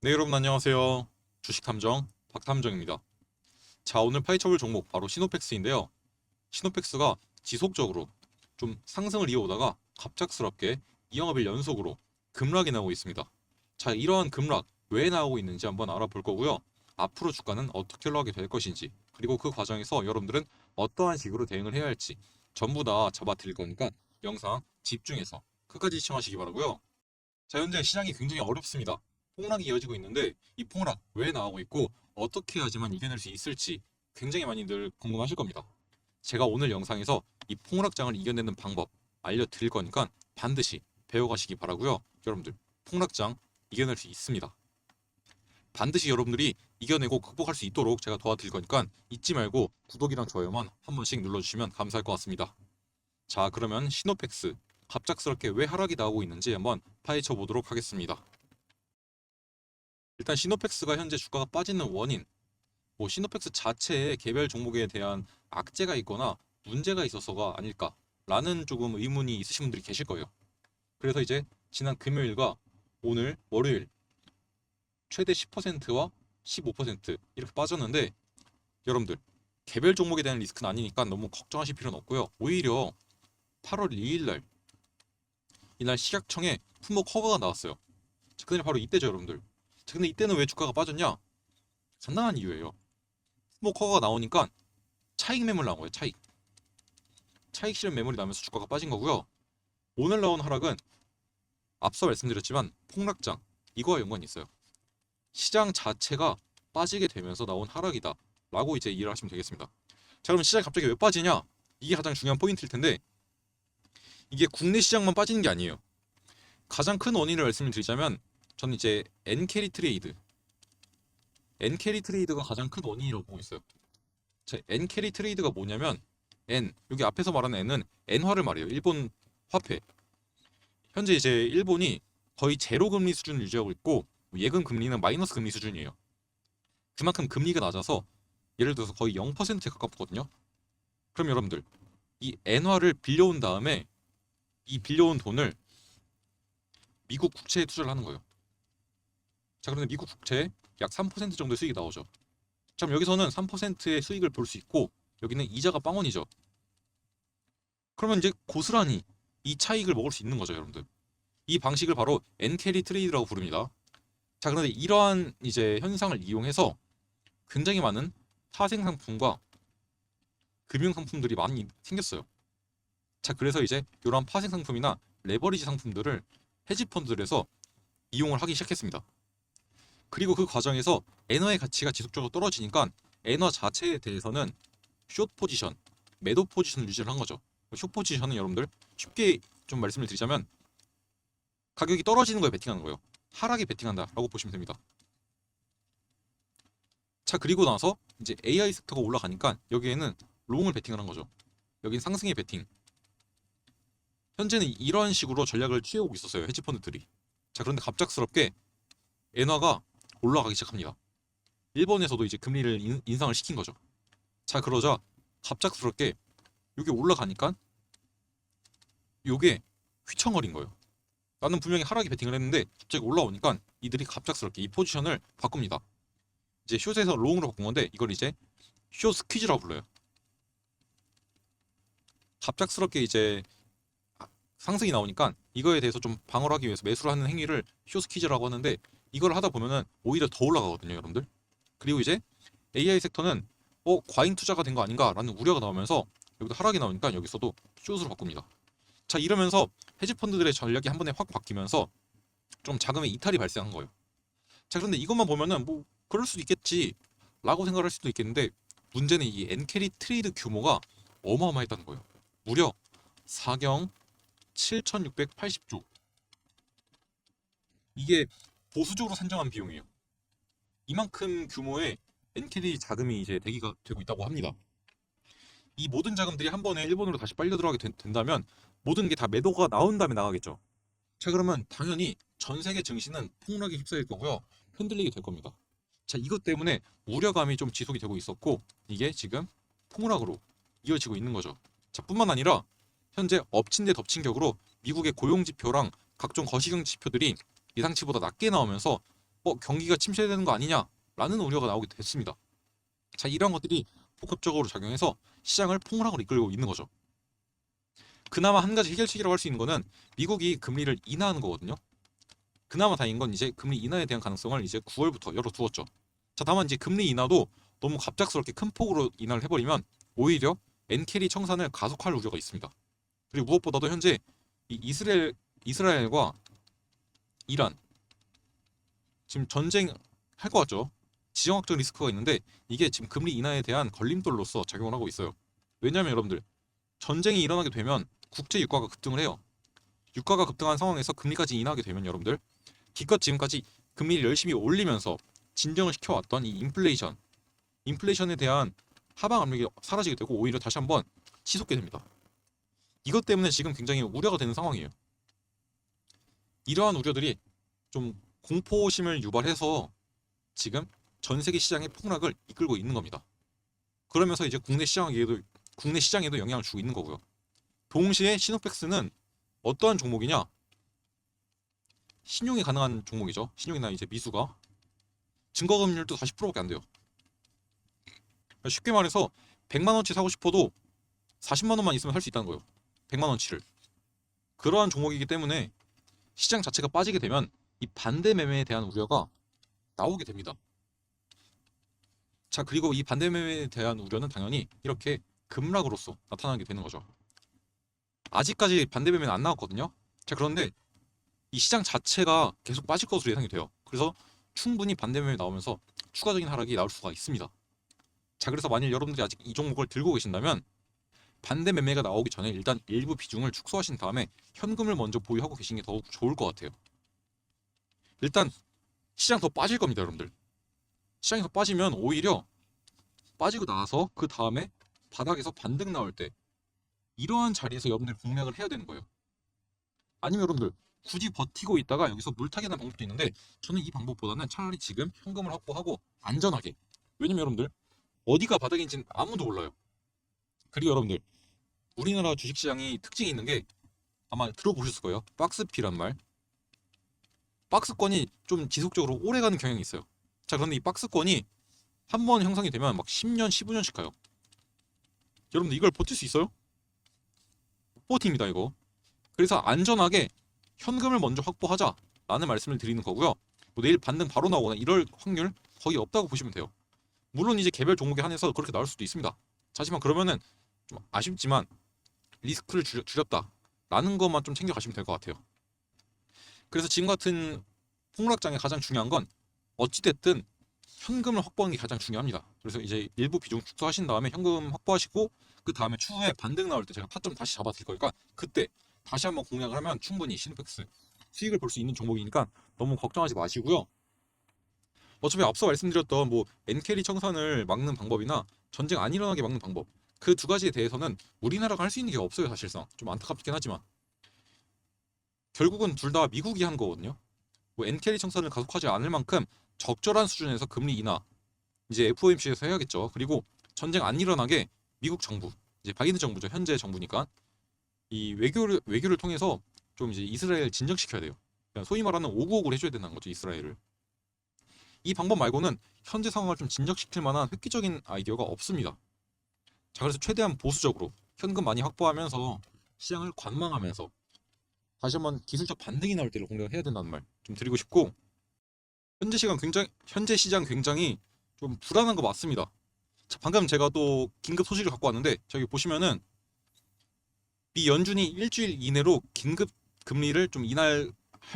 네, 여러분 안녕하세요. 주식탐정 박탐정입니다. 자, 오늘 파헤쳐볼 종목 바로 시노펙스인데요. 시노펙스가 지속적으로 좀 상승을 이어오다가 갑작스럽게 2영업일 연속으로 급락이 나오고 있습니다. 자, 이러한 급락 왜 나오고 있는지 한번 알아볼 거고요. 앞으로 주가는 어떻게 흘러가게 될 것인지, 그리고 그 과정에서 여러분들은 어떠한 식으로 대응을 해야 할지 전부 다 잡아드릴 거니까 영상 집중해서 끝까지 시청하시기 바라고요. 자, 현재 시장이 굉장히 어렵습니다. 폭락이 이어지고 있는데 이 폭락 왜 나오고 있고 어떻게 해야지만 이겨낼 수 있을지 굉장히 많이들 궁금하실 겁니다. 제가 오늘 영상에서 이 폭락장을 이겨내는 방법 알려드릴 거니까 반드시 배워가시기 바라고요. 여러분들 폭락장 이겨낼 수 있습니다. 반드시 여러분들이 이겨내고 극복할 수 있도록 제가 도와드릴 거니까 잊지 말고 구독이랑 좋아요만 한 번씩 눌러주시면 감사할 것 같습니다. 자, 그러면 시노펙스 갑작스럽게 왜 하락이 나오고 있는지 한번 파헤쳐 보도록 하겠습니다. 일단 시노펙스가 현재 주가가 빠지는 원인, 시노펙스 자체의 개별 종목에 대한 악재가 있거나 문제가 있어서가 아닐까라는 조금 의문이 있으신 분들이 계실 거예요. 그래서 이제 지난 금요일과 오늘 월요일 최대 10%와 15% 이렇게 빠졌는데, 여러분들 개별 종목에 대한 리스크는 아니니까 너무 걱정하실 필요는 없고요. 오히려 8월 2일 이날 식약청에 품목 허가가 나왔어요. 그날 바로 이때죠, 여러분들. 근데 이때는 왜 주가가 빠졌냐? 간단한 이유예요. 품목 허가가 나오니까 차익 매물 나온 거예요. 차익 실현 매물이 나면서 주가가 빠진 거고요. 오늘 나온 하락은 앞서 말씀드렸지만 폭락장, 이거와 연관이 있어요. 시장 자체가 빠지게 되면서 나온 하락이다 라고 이제 이해를 하시면 되겠습니다. 자, 그럼 시장이 갑자기 왜 빠지냐? 이게 가장 중요한 포인트일 텐데, 이게 국내 시장만 빠지는 게 아니에요. 가장 큰 원인을 말씀을 드리자면 저는 이제 엔캐리 트레이드가 가장 큰 원인이라고 보고 있어요. 자, 엔캐리 트레이드가 뭐냐면 여기 앞에서 말하는 N은 엔화를 말해요. 일본 화폐. 현재 이제 일본이 거의 제로 금리 수준을 유지하고 있고 예금 금리는 마이너스 금리 수준이에요. 그만큼 금리가 낮아서 예를 들어서 거의 0%에 가깝거든요. 그럼 여러분들 이 엔화를 빌려온 다음에 이 빌려온 돈을 미국 국채에 투자를 하는 거예요. 자, 그런데 미국 국채에 약 3% 정도의 수익이 나오죠. 자, 그럼 여기서는 3%의 수익을 볼 수 있고 여기는 이자가 빵원이죠. 그러면 이제 고스란히 이 차익을 먹을 수 있는 거죠, 여러분들. 이 방식을 바로 엔캐리 트레이드라고 부릅니다. 자, 그런데 이러한 이제 현상을 이용해서 굉장히 많은 파생 상품과 금융 상품들이 많이 생겼어요. 자, 그래서 이제 이러한 파생 상품이나 레버리지 상품들을 헤지 펀드들에서 이용을 하기 시작했습니다. 그리고 그 과정에서 엔화의 가치가 지속적으로 떨어지니까 엔화 자체에 대해서는 숏 포지션, 매도 포지션을 유지를 한 거죠. 숏 포지션은 여러분들 쉽게 좀 말씀을 드리자면 가격이 떨어지는 거에 베팅하는 거예요. 하락에 베팅한다라고 보시면 됩니다. 자, 그리고 나서 이제 AI 섹터가 올라가니까 여기에는 롱을 베팅을 한 거죠. 여긴 상승의 베팅. 현재는 이런 식으로 전략을 취해오고 있었어요, 헤지펀드들이. 자, 그런데 갑작스럽게 엔화가 올라가기 시작합니다. 일본에서도 이제 금리를 인상을 시킨 거죠. 자, 그러자 갑작스럽게 이게 올라가니까 이게 휘청거린 거예요. 나는 분명히 하락에 베팅을 했는데 갑자기 올라오니까 이들이 갑작스럽게 이 포지션을 바꿉니다. 이제 숏에서 롱으로 바꾼 건데 이걸 이제 숏 스퀴즈라고 불러요. 갑작스럽게 이제 상승이 나오니까 이거에 대해서 좀 방어를 하기 위해서 매수를 하는 행위를 숏 스퀴즈라고 하는데, 이걸 하다 보면은 오히려 더 올라가거든요, 여러분들. 그리고 이제 AI 섹터는 과잉 투자가 된 거 아닌가라는 우려가 나오면서 여기도 하락이 나오니까 여기서도 숏으로 바꿉니다. 자, 이러면서 헤지펀드들의 전략이 한 번에 확 바뀌면서 좀 자금의 이탈이 발생한 거예요. 자, 그런데 이것만 보면은 뭐 그럴 수도 있겠지 라고 생각할 수도 있겠는데, 문제는 이 엔캐리 트레이드 규모가 어마어마했다는 거예요. 무려 4경 7,680조. 이게 보수적으로 산정한 비용이에요. 이만큼 규모의 엔캐리 자금이 이제 대기가 되고 있다고 합니다. 이 모든 자금들이 한 번에 일본으로 다시 빨려 들어가게 된다면 모든 게 다 매도가 나온 다음에 나가겠죠. 자, 그러면 당연히 전 세계 증시는 폭락에 휩싸일 거고요. 흔들리게 될 겁니다. 자, 이것 때문에 우려감이 좀 지속이 되고 있었고 이게 지금 폭락으로 이어지고 있는 거죠. 자, 뿐만 아니라 현재 엎친 데 덮친 격으로 미국의 고용 지표랑 각종 거시경 지표들이 예상치보다 낮게 나오면서 경기가 침체되는 거 아니냐라는 우려가 나오게 됐습니다. 자, 이런 것들이 복합적으로 작용해서 시장을 폭락으로 이끌고 있는 거죠. 그나마 한 가지 해결책이라고 할 수 있는 거는 미국이 금리를 인하하는 거거든요. 그나마 다행인 건 이제 금리 인하에 대한 가능성을 이제 9월부터 열어두었죠. 자, 다만 이제 금리 인하도 너무 갑작스럽게 큰 폭으로 인하를 해버리면 오히려 엔캐리 청산을 가속할 우려가 있습니다. 그리고 무엇보다도 현재 이 이스라엘과 이란 지금 전쟁 할 것 같죠. 지정학적 리스크가 있는데 이게 지금 금리 인하에 대한 걸림돌로서 작용을 하고 있어요. 왜냐하면 여러분들 전쟁이 일어나게 되면 국제 유가가 급등을 해요. 유가가 급등한 상황에서 금리까지 인하하게 되면 여러분들 기껏 지금까지 금리를 열심히 올리면서 진정을 시켜왔던 이 인플레이션에 대한 하방 압력이 사라지게 되고 오히려 다시 한번 치솟게 됩니다. 이것 때문에 지금 굉장히 우려가 되는 상황이에요. 이러한 우려들이 좀 공포심을 유발해서 지금 전 세계 시장의 폭락을 이끌고 있는 겁니다. 그러면서 이제 국내 시장에도 영향을 주고 있는 거고요. 동시에 시노펙스는 어떠한 종목이냐? 신용이 가능한 종목이죠. 신용이나 이제 미수가 증거금리율도 40%밖에 안 돼요. 쉽게 말해서 100만 원치 사고 싶어도 40만 원만 있으면 살 수 있다는 거예요. 100만 원치를. 그러한 종목이기 때문에 시장 자체가 빠지게 되면 이 반대 매매에 대한 우려가 나오게 됩니다. 자, 그리고 이 반대 매매에 대한 우려는 당연히 이렇게 급락으로서 나타나게 되는 거죠. 아직까지 반대 매매는 안 나왔거든요. 자, 그런데 이 시장 자체가 계속 빠질 것으로 예상이 돼요. 그래서 충분히 반대 매매 나오면서 추가적인 하락이 나올 수가 있습니다. 자, 그래서 만일 여러분들이 아직 이 종목을 들고 계신다면 반대 매매가 나오기 전에 일단 일부 비중을 축소하신 다음에 현금을 먼저 보유하고 계신 게 더욱 좋을 것 같아요. 일단 시장 더 빠질 겁니다, 여러분들. 시장이 더 빠지면 오히려 빠지고 나서 그 다음에 바닥에서 반등 나올 때 이러한 자리에서 여러분들 공략을 해야 되는 거예요. 아니면 여러분들 굳이 버티고 있다가 여기서 물타기 하는 방법도 있는데 저는 이 방법보다는 차라리 지금 현금을 확보하고 안전하게, 왜냐면 여러분들 어디가 바닥인지는 아무도 몰라요. 그리고 여러분들 우리나라 주식시장이 특징이 있는 게 아마 들어보셨을 거예요. 박스피란 말. 박스권이 좀 지속적으로 오래가는 경향이 있어요. 자, 그런데 이 박스권이 한 번 형성이 되면 막 10년, 15년씩 가요. 여러분들 이걸 버틸 수 있어요? 못 버팁니다, 이거. 그래서 안전하게 현금을 먼저 확보하자라는 말씀을 드리는 거고요. 뭐 내일 반등 바로 나오거나 이럴 확률 거의 없다고 보시면 돼요. 물론 이제 개별 종목에 한해서 그렇게 나올 수도 있습니다. 하지만 그러면은 좀 아쉽지만 리스크를 줄였다라는 것만 좀 챙겨가시면 될 것 같아요. 그래서 지금 같은 폭락장에 가장 중요한 건 어찌됐든 현금을 확보하는 게 가장 중요합니다. 그래서 이제 일부 비중 축소하신 다음에 현금 확보하시고 그 다음에 추후에 반등 나올 때 제가 타점 다시 잡아드릴 거니까 그때 다시 한번 공략을 하면 충분히 시노펙스 수익을 볼 수 있는 종목이니까 너무 걱정하지 마시고요. 어차피 앞서 말씀드렸던 뭐 엔캐리 청산을 막는 방법이나 전쟁 안 일어나게 막는 방법, 그 두 가지에 대해서는 우리나라가 할 수 있는 게 없어요. 사실상 좀 안타깝긴 하지만 결국은 둘 다 미국이 한 거거든요. 뭐 엔캐리 청산을 가속하지 않을 만큼 적절한 수준에서 금리 인하 이제 FOMC에서 해야겠죠. 그리고 전쟁 안 일어나게 미국 정부, 이제 바이든 정부죠. 현재 정부니까 이 외교를 통해서 좀 이제 이스라엘 진정시켜야 돼요. 그러니까 소위 말하는 오구오구를 해줘야 된다는 거죠, 이스라엘을. 이 방법 말고는 현재 상황을 좀 진정시킬 만한 획기적인 아이디어가 없습니다. 자, 그래서 최대한 보수적으로 현금 많이 확보하면서 시장을 관망하면서 다시 한번 기술적 반등이 나올 때를 공략해야 된다는 말 좀 드리고 싶고, 현재 시장 굉장히 좀 불안한 거 맞습니다. 자, 방금 제가 또 긴급 소식을 갖고 왔는데 저기 보시면은 미 연준이 일주일 이내로 긴급 금리를 좀 인하할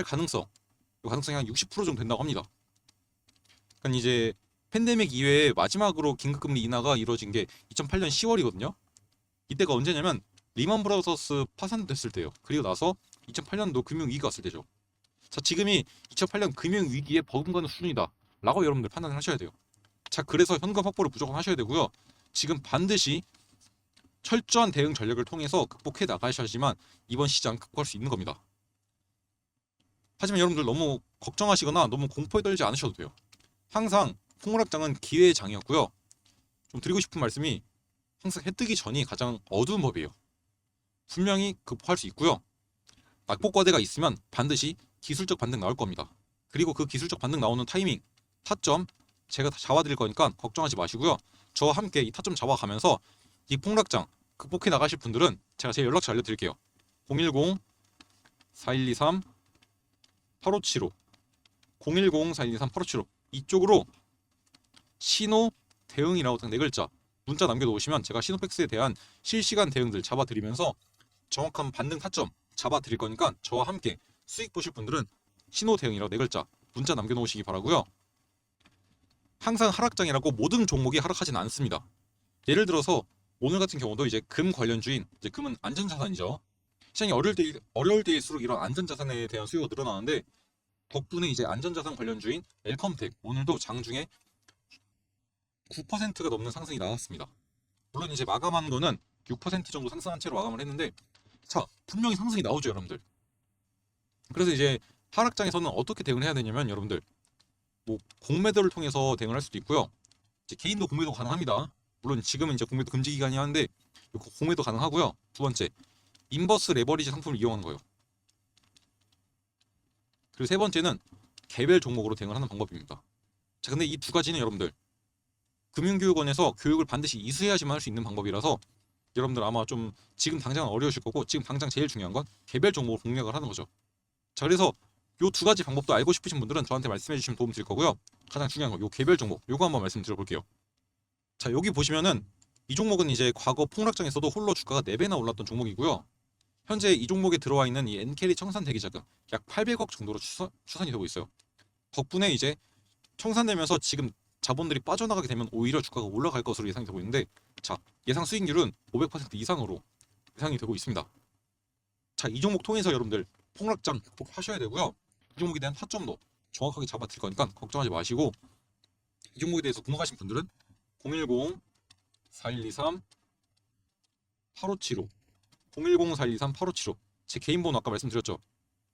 가능성이 한 60% 정도 된다고 합니다. 그러니까 이제 팬데믹 이외에 마지막으로 긴급금리 인하가 이루어진 게 2008년 10월이거든요. 이때가 언제냐면 리먼 브라더스 파산됐을 때예요. 그리고 나서 2008년도 금융위기가 왔을 때죠. 자, 지금이 2008년 금융위기에 버금가는 수준이다 라고 여러분들 판단을 하셔야 돼요. 자, 그래서 현금 확보를 무조건 하셔야 되고요. 지금 반드시 철저한 대응 전략을 통해서 극복해 나가셔야지만 이번 시장 극복할 수 있는 겁니다. 하지만 여러분들 너무 걱정하시거나 너무 공포에 떨지 않으셔도 돼요. 항상 폭락장은 기회의 장이었고요. 좀 드리고 싶은 말씀이 항상 해 뜨기 전이 가장 어두운 법이에요. 분명히 극복할 수 있고요. 낙폭과대가 있으면 반드시 기술적 반등 나올 겁니다. 그리고 그 기술적 반등 나오는 타이밍, 타점 제가 다 잡아드릴 거니까 걱정하지 마시고요. 저와 함께 이 타점 잡아가면서 이 폭락장 극복해 나가실 분들은 제가 제 연락처 알려드릴게요. 010-4123-8575 010-4123-8575 이쪽으로 신호 대응이라고 딱 4글자 문자 남겨놓으시면 제가 신호팩스에 대한 실시간 대응들 잡아드리면서 정확한 반등 타점 잡아드릴 거니까 저와 함께 수익 보실 분들은 신호 대응이라고 4글자 문자 남겨놓으시기 바라고요. 항상 하락장이라고 모든 종목이 하락하진 않습니다. 예를 들어서 오늘 같은 경우도 이제 금 관련주인, 이제 금은 안전자산이죠. 시장이 어려울 때일수록 이런 안전자산에 대한 수요가 늘어나는데 덕분에 이제 안전자산 관련주인 엘컴텍 오늘도 장중에 9%가 넘는 상승이 나왔습니다. 물론 이제 마감한 거는 6% 정도 상승한 채로 마감을 했는데 자 분명히 상승이 나오죠 여러분들. 그래서 이제 하락장에서는 어떻게 대응을 해야 되냐면 여러분들 뭐 공매도를 통해서 대응을 할 수도 있고요. 이제 개인도 공매도 가능합니다. 물론 지금은 이제 공매도 금지 기간이 한데 공매도 가능하고요. 두 번째 인버스 레버리지 상품을 이용하는 거예요. 그리고 세 번째는 개별 종목으로 대응을 하는 방법입니다. 자 근데 이 두 가지는 여러분들 금융교육원에서 교육을 반드시 이수해야지만 할 수 있는 방법이라서 여러분들 아마 좀 지금 당장은 어려우실 거고 지금 당장 제일 중요한 건 개별 종목을 공략을 하는 거죠. 자 그래서 요 두 가지 방법도 알고 싶으신 분들은 저한테 말씀해 주시면 도움 드릴 거고요. 가장 중요한 거 요 개별 종목 요거 한번 말씀드려 볼게요. 자 여기 보시면은 이 종목은 이제 과거 폭락장에서도 홀로 주가가 4배나 올랐던 종목이고요. 현재 이 종목에 들어와 있는 이 엔캐리 청산 대기자금 약 800억 정도로 추산이 되고 있어요. 덕분에 이제 청산되면서 지금 자본들이 빠져나가게 되면 오히려 주가가 올라갈 것으로 예상이 되고 있는데 자 예상 수익률은 500% 이상으로 예상이 되고 있습니다. 자 이 종목 통해서 여러분들 폭락장 극복하셔야 되고요. 이 종목에 대한 타점도 정확하게 잡아드릴 거니까 걱정하지 마시고 이 종목에 대해서 궁금하신 분들은 010-4123-8575 010-4123-8575 제 개인 번호 아까 말씀드렸죠.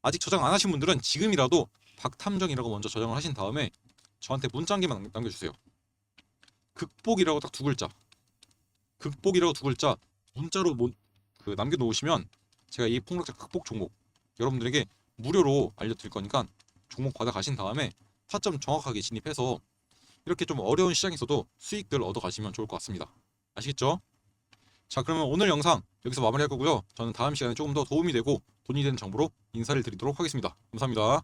아직 저장 안 하신 분들은 지금이라도 박탐정이라고 먼저 저장을 하신 다음에 저한테 문자 한 개만 남겨주세요. 극복이라고 딱 2글자 극복이라고 2글자 문자로 남겨놓으시면 제가 이 폭락장 극복 종목 여러분들에게 무료로 알려드릴 거니까 종목 받아가신 다음에 타점 정확하게 진입해서 이렇게 좀 어려운 시장에서도 수익들 얻어가시면 좋을 것 같습니다. 아시겠죠? 자 그러면 오늘 영상 여기서 마무리할 거고요. 저는 다음 시간에 조금 더 도움이 되고 돈이 되는 정보로 인사를 드리도록 하겠습니다. 감사합니다.